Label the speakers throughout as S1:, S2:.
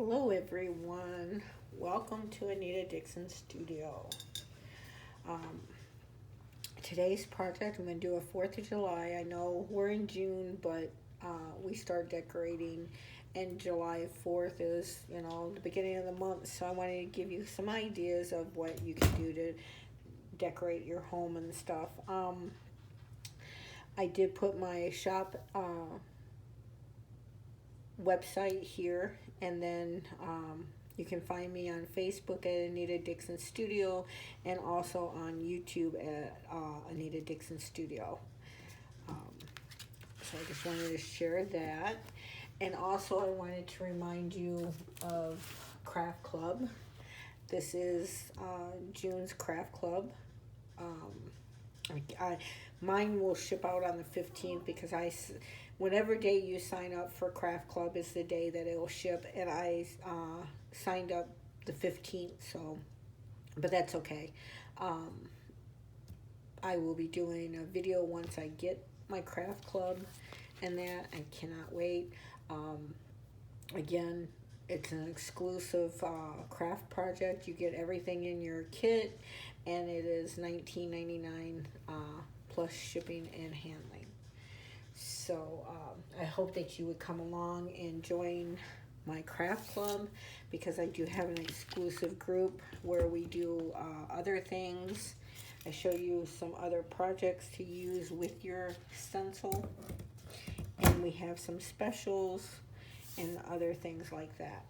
S1: Hello everyone, welcome to Anita Dixon Studio. Um, Today's project, I'm going to do a 4th of July. I know we're in June, but we start decorating, and July 4th is, the beginning of the month, so I wanted to give you some ideas of what you can do to decorate your home and stuff. I did put my shop website here, and then you can find me on Facebook at Anita Dixon Studio, and also on YouTube at Anita Dixon Studio. So I just wanted to share that, and also I wanted to remind you of Craft Club. This is June's Craft Club. Mine will ship out on the 15th because whatever day you sign up for Craft Club is the day that it will ship, and I signed up the 15th, so, but that's okay. I will be doing a video once I get my Craft Club, and that I cannot wait. Again, it's an exclusive craft project. You get everything in your kit, and it is $19.99 plus shipping and handling. So I hope that you would come along and join my craft club, because I do have an exclusive group where we do other things. I show you some other projects to use with your stencil, and we have some specials and other things like that.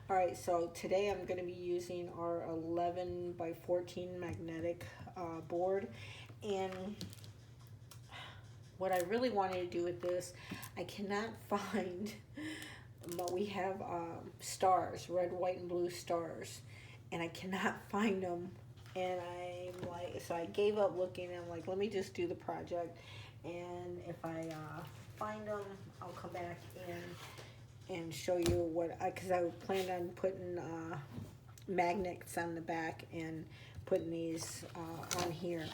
S1: Alright, so today I'm going to be using our 11 by 14 magnetic board, and what I really wanted to do with this, I cannot find, but we have stars, red, white, and blue stars, and I cannot find them, and I'm like, so I gave up looking, and I'm like, let me just do the project, and if I find them, I'll come back and show you what because I planned on putting magnets on the back and putting these on here.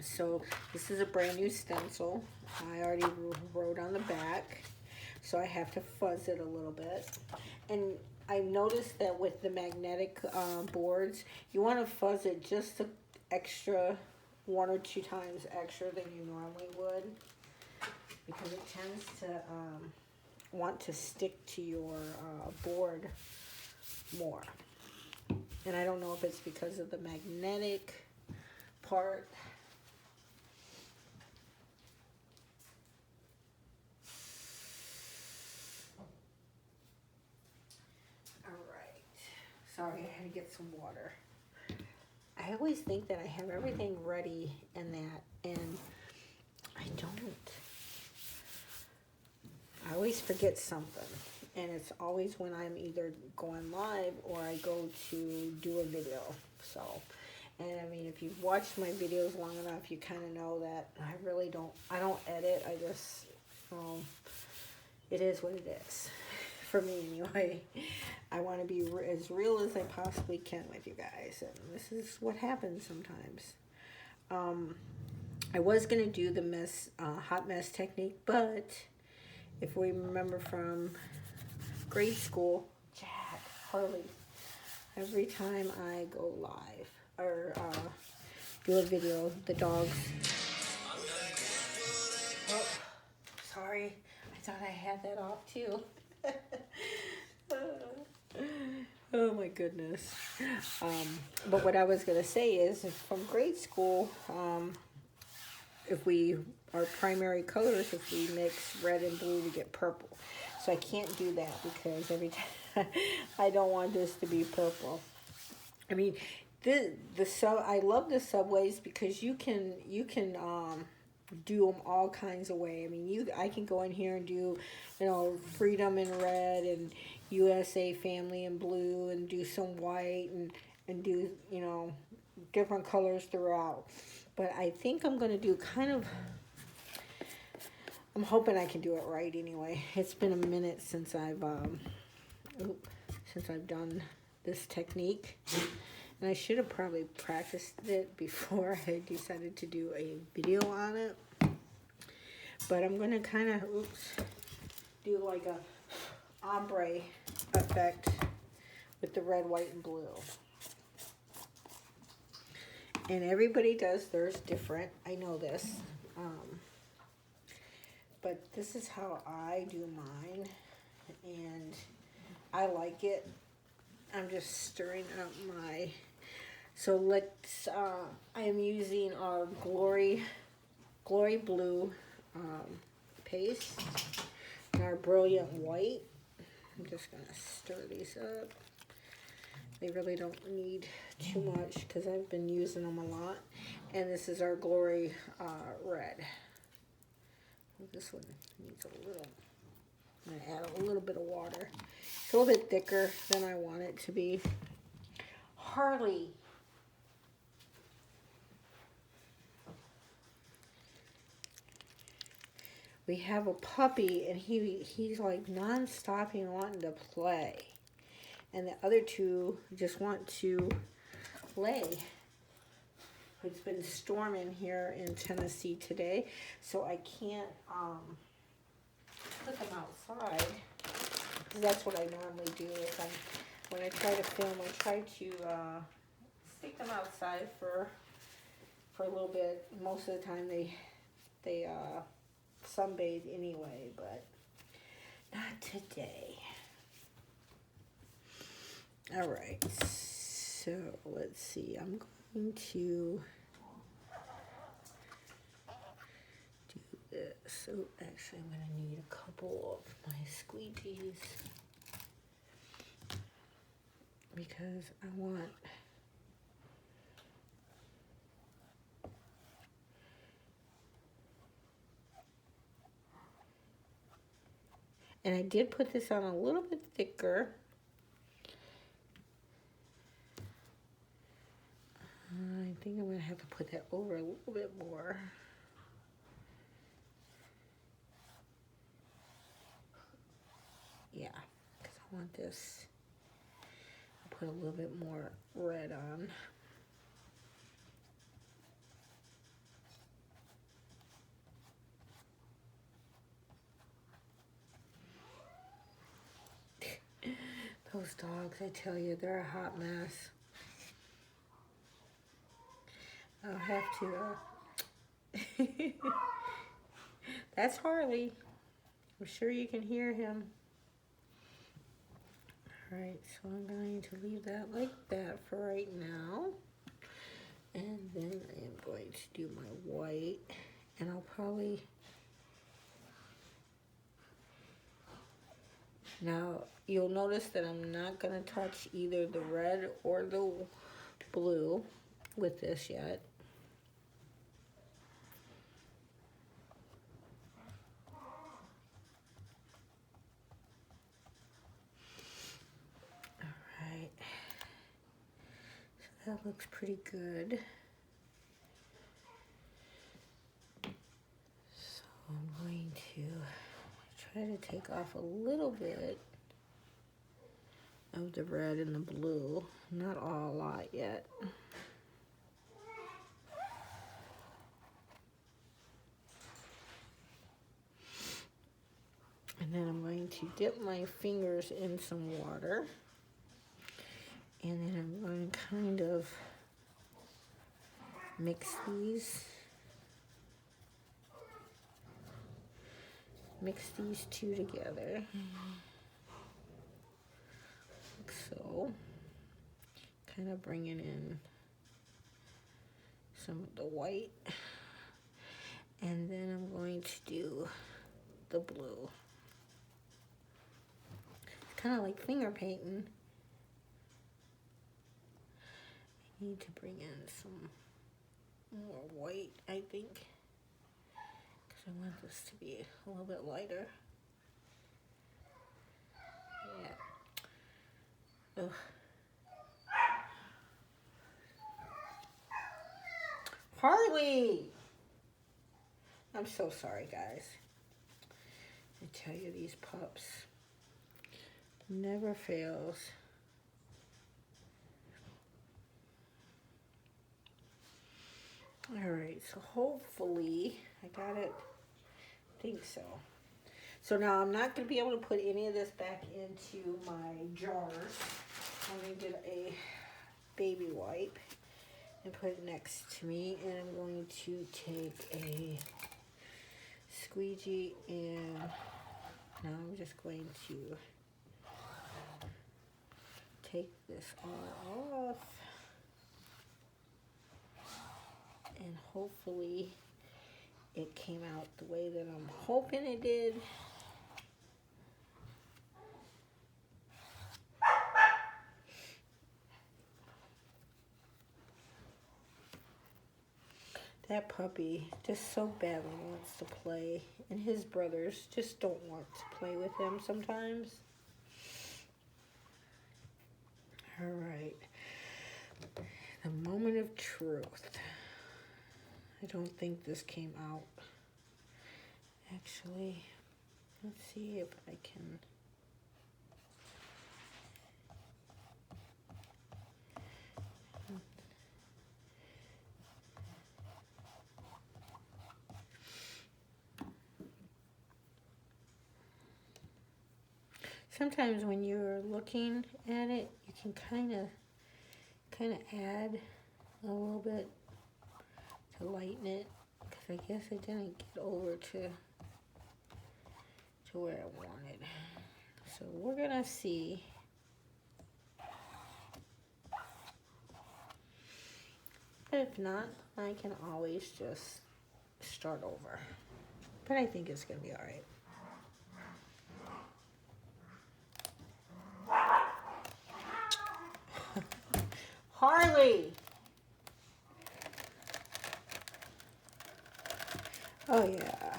S1: So this is a brand new stencil. I already wrote on the back, so I have to fuzz it a little bit. And I noticed that with the magnetic boards, you want to fuzz it just an extra 1 or 2 times extra than you normally would, because it tends to want to stick to your board more. And I don't know if it's because of the magnetic part. Sorry, I had to get some water. I always think that I have everything ready and that, and I don't. I always forget something, and it's always when I'm either going live or I go to do a video. So, and I mean, if you've watched my videos long enough, you kind of know that I don't edit. I just, it is what it is. For me anyway. I want to be as real as I possibly can with you guys, and this is what happens sometimes. I was going to do the hot mess technique, but if we remember from grade school, Jack, Harley, every time I go live or do a video, the dogs, oh, sorry, I thought I had that off too. Oh my goodness. But what I was going to say is, from grade school, if we, our primary colors, if we mix red and blue, we get purple. So I can't do that because every time I don't want this to be purple. I mean, I love the subways because you can do them all kinds of way. I mean, I can go in here and do, freedom in red and USA family in blue, and do some white, and do, different colors throughout. But I think I'm going to do I'm hoping I can do it right anyway. It's been a minute since I've done this technique. And I should have probably practiced it before I decided to do a video on it. But I'm going to kind of, do like a ombre effect with the red, white, and blue. And everybody does theirs different. I know this. But this is how I do mine. And I like it. I'm just stirring up my... So let's... I am using our Glory Blue paste and our Brilliant White. I'm just going to stir these up. They really don't need too much because I've been using them a lot. And this is our Glory Red. This one needs a little, I'm going to add a little bit of water. It's a little bit thicker than I want it to be. Harley. We have a puppy and he's like non-stopping wanting to play. And the other two just want to play. It's been storming here in Tennessee today, so I can't put them outside. That's what I normally do. When I try to film, I try to stick them outside for a little bit. Most of the time they sunbathe anyway, but not today. All right, so let's see. I'm going to do this. So actually, I'm going to need a couple of my squeegees because I want and I did put this on a little bit thicker. I think I'm going to have to put that over a little bit more. Yeah, because I want this. I'll put a little bit more red on. Those dogs, I tell you, they're a hot mess. I'll have to, that's Harley. I'm sure you can hear him. All right, so I'm going to leave that like that for right now. And then I am going to do my white. And I'll probably... Now, you'll notice that I'm not going to touch either the red or the blue with this yet. That looks pretty good. So I'm going to try to take off a little bit of the red and the blue. Not a lot yet. And then I'm going to dip my fingers in some water. And then I'm going to kind of mix these two together. Like so. Kind of bringing in some of the white. And then I'm going to do the blue. It's kind of like finger painting. I need to bring in some more white, I think, because I want this to be a little bit lighter. Yeah. Ugh. Harley! I'm so sorry, guys. I tell you, these pups never fails. All right, so hopefully I got it. I think so. So now I'm not going to be able to put any of this back into my jars. I'm going to get a baby wipe and put it next to me, and I'm going to take a squeegee, and now I'm just going to take this all off, and hopefully it came out the way that I'm hoping it did. That puppy just so badly wants to play, and his brothers just don't want to play with him sometimes. All right, the moment of truth. I don't think this came out. Actually, let's see if I can. Sometimes when you're looking at it, you can kind of add a little bit to lighten it, because I guess it didn't get over to where I wanted. So we're gonna see. But if not, I can always just start over. But I think it's gonna be all right. Harley! Oh yeah.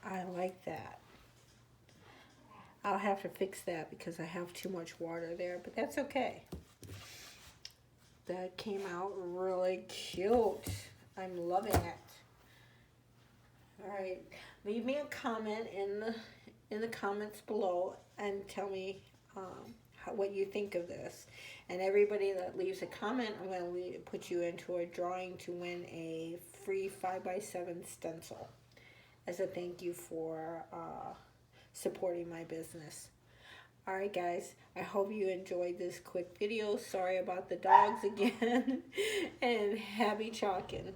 S1: I like that. I'll have to fix that because I have too much water there, but that's okay. That came out really cute. I'm loving it. All right, leave me a comment in the comments below and tell me what you think of this. And everybody that leaves a comment, I'm going to put you into a drawing to win a free 5x7 stencil as a thank you for supporting my business. Alright guys, I hope you enjoyed this quick video. Sorry about the dogs again. And happy chalking.